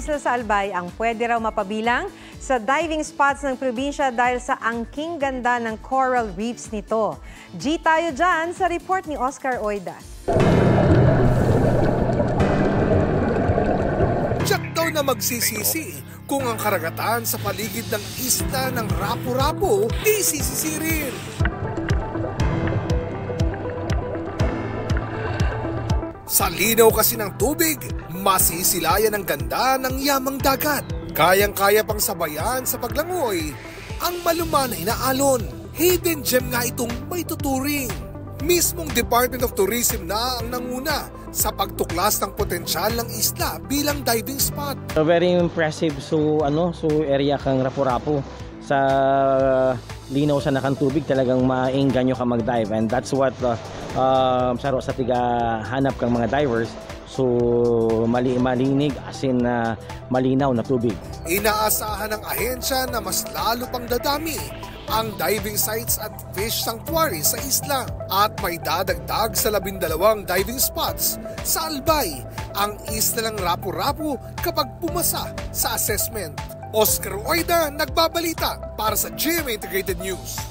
isla sa Albay ang pwede raw mapabilang sa diving spots ng probinsya dahil sa angking ganda ng coral reefs nito. G tayo dyan sa report ni Oscar Oida. Tiyak daw na magsisisi kung ang karagatan sa paligid ng isla ng Rapu-Rapu di sisisirin. Sa linaw kasi ng tubig, masisilayan ang ganda ng yamang dagat. Kayang-kaya pang sabayan sa paglangoy ang malumanay na alon. Hidden gem nga itong may tuturing. Mismong Department of Tourism na ang nanguna sa pagtuklas ng potensyal ng isla bilang diving spot. Very impressive so area kang Rapu-Rapu. Sa linaw sa nakang tubig talagang maingganyo ka mag-dive, and that's what saro sa tiga hanap kang mga divers. So malinig as in malinaw na tubig. Inaasahan ng ahensya na mas lalo pang dadami ang diving sites at fish sanctuary sa isla at may dadagdag sa 12 diving spots sa Albay ang isla ng Rapu-Rapu kapag pumasa sa assessment. Oscar Oida, nagbabalita para sa GMA Integrated News.